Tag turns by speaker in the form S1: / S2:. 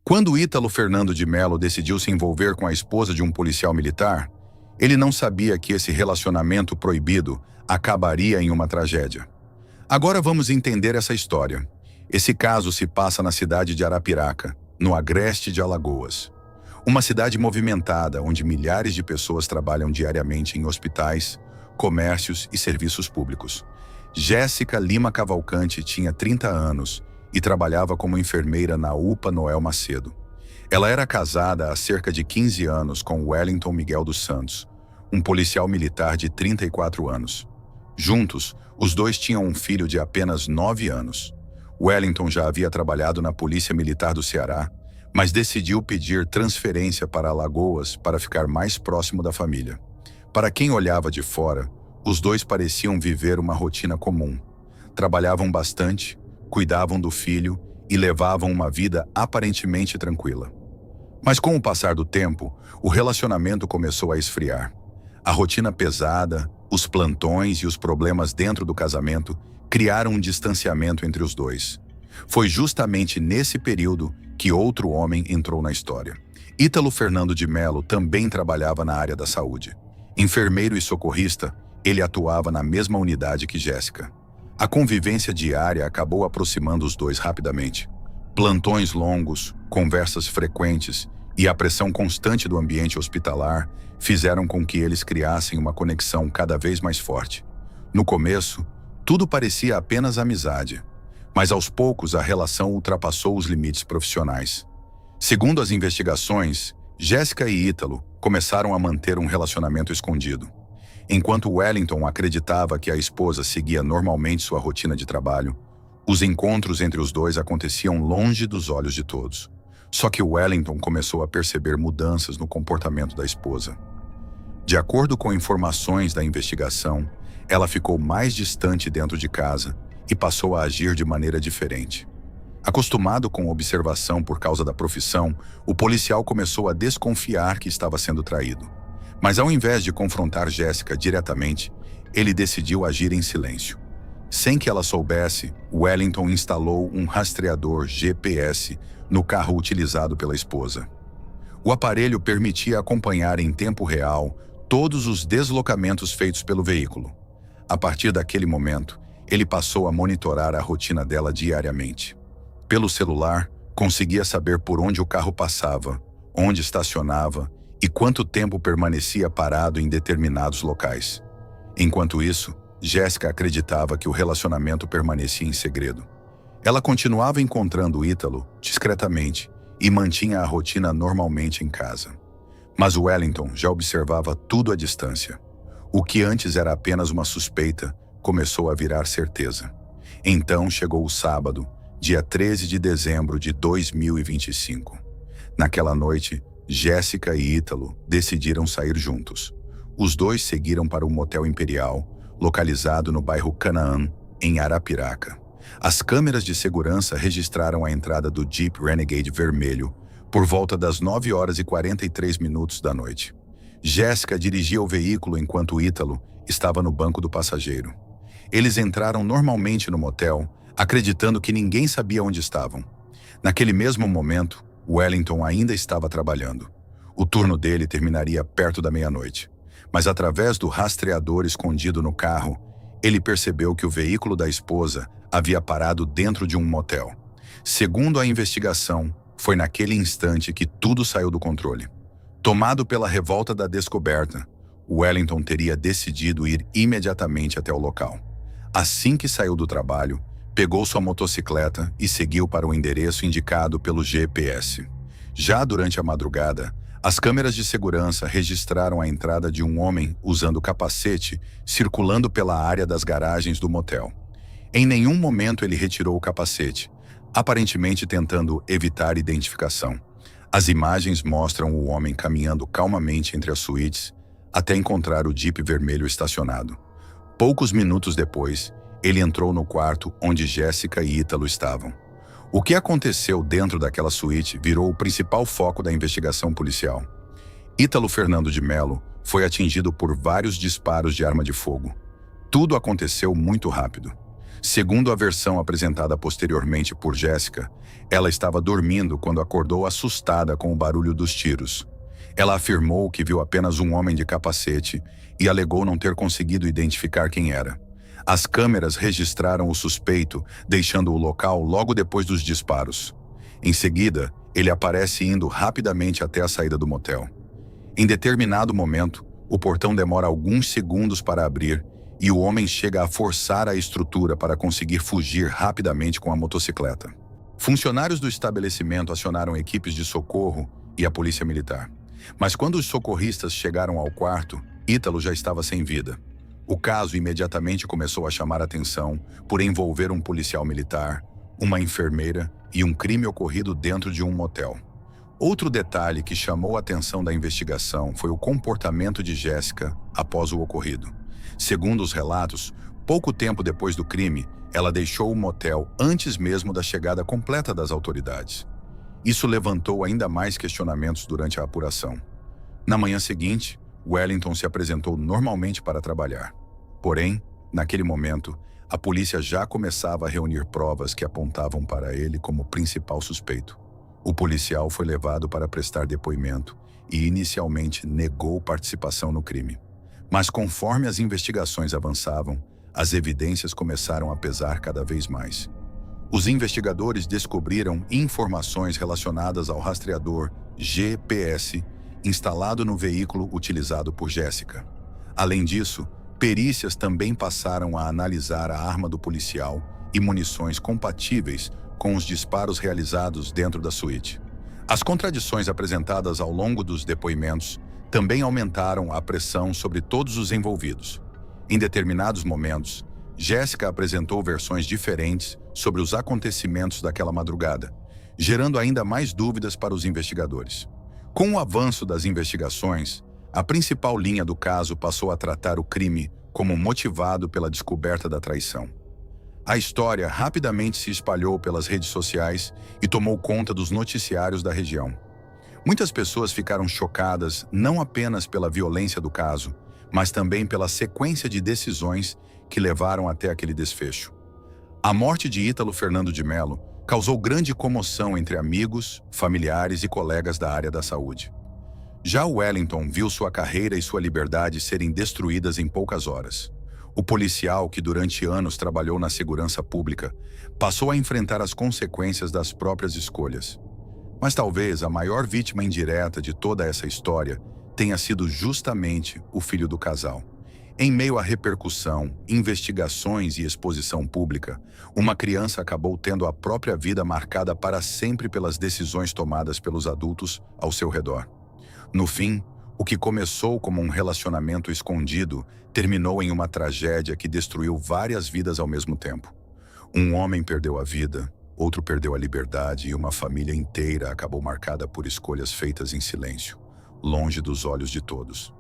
S1: Quando Ítalo Fernando de Melo decidiu se envolver com a esposa de um policial militar, ele não sabia que esse relacionamento proibido acabaria em uma tragédia. Agora vamos entender essa história. Esse caso se passa na cidade de Arapiraca, no agreste de Alagoas. Uma cidade movimentada onde milhares de pessoas trabalham diariamente em hospitais, comércios e serviços públicos. Jéssica Lima Cavalcante tinha 30 anos e trabalhava como enfermeira na UPA Noel Macedo. Ela era casada há cerca de 15 anos com Wellington Miguel dos Santos, um policial militar de 34 anos. Juntos, os dois tinham um filho de apenas 9 anos. Wellington já havia trabalhado na Polícia Militar do Ceará, mas decidiu pedir transferência para Alagoas para ficar mais próximo da família. Para quem olhava de fora, os dois pareciam viver uma rotina comum. Trabalhavam bastante, cuidavam do filho e levavam uma vida aparentemente tranquila. Mas com o passar do tempo, o relacionamento começou a esfriar. A rotina pesada, os plantões e os problemas dentro do casamento criaram um distanciamento entre os dois. Foi justamente nesse período que outro homem entrou na história. Ítalo Fernando de Melo também trabalhava na área da saúde. Enfermeiro e socorrista, ele atuava na mesma unidade que Jéssica. A convivência diária acabou aproximando os dois rapidamente. Plantões longos, conversas frequentes e a pressão constante do ambiente hospitalar fizeram com que eles criassem uma conexão cada vez mais forte. No começo, tudo parecia apenas amizade, mas aos poucos a relação ultrapassou os limites profissionais. Segundo as investigações, Jéssica e Ítalo começaram a manter um relacionamento escondido. Enquanto Wellington acreditava que a esposa seguia normalmente sua rotina de trabalho, os encontros entre os dois aconteciam longe dos olhos de todos. Só que Wellington começou a perceber mudanças no comportamento da esposa. De acordo com informações da investigação, ela ficou mais distante dentro de casa e passou a agir de maneira diferente. Acostumado com observação por causa da profissão, o policial começou a desconfiar que estava sendo traído. Mas ao invés de confrontar Jéssica diretamente, ele decidiu agir em silêncio. Sem que ela soubesse, Wellington instalou um rastreador GPS no carro utilizado pela esposa. O aparelho permitia acompanhar em tempo real todos os deslocamentos feitos pelo veículo. A partir daquele momento, ele passou a monitorar a rotina dela diariamente. Pelo celular, conseguia saber por onde o carro passava, onde estacionava e quanto tempo permanecia parado em determinados locais. Enquanto isso, Jéssica acreditava que o relacionamento permanecia em segredo. Ela continuava encontrando Ítalo discretamente e mantinha a rotina normalmente em casa. Mas Wellington já observava tudo à distância. O que antes era apenas uma suspeita começou a virar certeza. Então chegou o sábado, dia 13 de dezembro de 2025. Naquela noite, Jéssica e Ítalo decidiram sair juntos. Os dois seguiram para um motel imperial, localizado no bairro Canaã, em Arapiraca. As câmeras de segurança registraram a entrada do Jeep Renegade vermelho por volta das 9h43 da noite. Jéssica dirigia o veículo enquanto Ítalo estava no banco do passageiro. Eles entraram normalmente no motel, acreditando que ninguém sabia onde estavam. Naquele mesmo momento, Wellington ainda estava trabalhando. O turno dele terminaria perto da meia-noite. Mas através do rastreador escondido no carro, ele percebeu que o veículo da esposa havia parado dentro de um motel. Segundo a investigação, foi naquele instante que tudo saiu do controle. Tomado pela revolta da descoberta, Wellington teria decidido ir imediatamente até o local. Assim que saiu do trabalho, pegou sua motocicleta e seguiu para o endereço indicado pelo GPS. Já durante a madrugada, as câmeras de segurança registraram a entrada de um homem usando capacete circulando pela área das garagens do motel. Em nenhum momento ele retirou o capacete, aparentemente tentando evitar identificação. As imagens mostram o homem caminhando calmamente entre as suítes até encontrar o Jeep vermelho estacionado. Poucos minutos depois, ele entrou no quarto onde Jéssica e Ítalo estavam. O que aconteceu dentro daquela suíte virou o principal foco da investigação policial. Ítalo Fernando de Melo foi atingido por vários disparos de arma de fogo. Tudo aconteceu muito rápido. Segundo a versão apresentada posteriormente por Jessica, ela estava dormindo quando acordou assustada com o barulho dos tiros. Ela afirmou que viu apenas um homem de capacete e alegou não ter conseguido identificar quem era. As câmeras registraram o suspeito, deixando o local logo depois dos disparos. Em seguida, ele aparece indo rapidamente até a saída do motel. Em determinado momento, o portão demora alguns segundos para abrir e o homem chega a forçar a estrutura para conseguir fugir rapidamente com a motocicleta. Funcionários do estabelecimento acionaram equipes de socorro e a polícia militar. Mas quando os socorristas chegaram ao quarto, Ítalo já estava sem vida. O caso imediatamente começou a chamar atenção por envolver um policial militar, uma enfermeira e um crime ocorrido dentro de um motel. Outro detalhe que chamou a atenção da investigação foi o comportamento de Jessica após o ocorrido. Segundo os relatos, pouco tempo depois do crime, ela deixou o motel antes mesmo da chegada completa das autoridades. Isso levantou ainda mais questionamentos durante a apuração. Na manhã seguinte, Wellington se apresentou normalmente para trabalhar. Porém, naquele momento, a polícia já começava a reunir provas que apontavam para ele como principal suspeito. O policial foi levado para prestar depoimento e inicialmente negou participação no crime. Mas conforme as investigações avançavam, as evidências começaram a pesar cada vez mais. Os investigadores descobriram informações relacionadas ao rastreador GPS instalado no veículo utilizado por Jessica. Além disso, perícias também passaram a analisar a arma do policial e munições compatíveis com os disparos realizados dentro da suíte. As contradições apresentadas ao longo dos depoimentos também aumentaram a pressão sobre todos os envolvidos. Em determinados momentos, Jessica apresentou versões diferentes sobre os acontecimentos daquela madrugada, gerando ainda mais dúvidas para os investigadores. Com o avanço das investigações, a principal linha do caso passou a tratar o crime como motivado pela descoberta da traição. A história rapidamente se espalhou pelas redes sociais e tomou conta dos noticiários da região. Muitas pessoas ficaram chocadas não apenas pela violência do caso, mas também pela sequência de decisões que levaram até aquele desfecho. A morte de Ítalo Fernando de Mello causou grande comoção entre amigos, familiares e colegas da área da saúde. Já Wellington viu sua carreira e sua liberdade serem destruídas em poucas horas. O policial, que durante anos trabalhou na segurança pública, passou a enfrentar as consequências das próprias escolhas. Mas talvez a maior vítima indireta de toda essa história tenha sido justamente o filho do casal. Em meio à repercussão, investigações e exposição pública, uma criança acabou tendo a própria vida marcada para sempre pelas decisões tomadas pelos adultos ao seu redor. No fim, o que começou como um relacionamento escondido terminou em uma tragédia que destruiu várias vidas ao mesmo tempo. Um homem perdeu a vida, outro perdeu a liberdade e uma família inteira acabou marcada por escolhas feitas em silêncio, longe dos olhos de todos.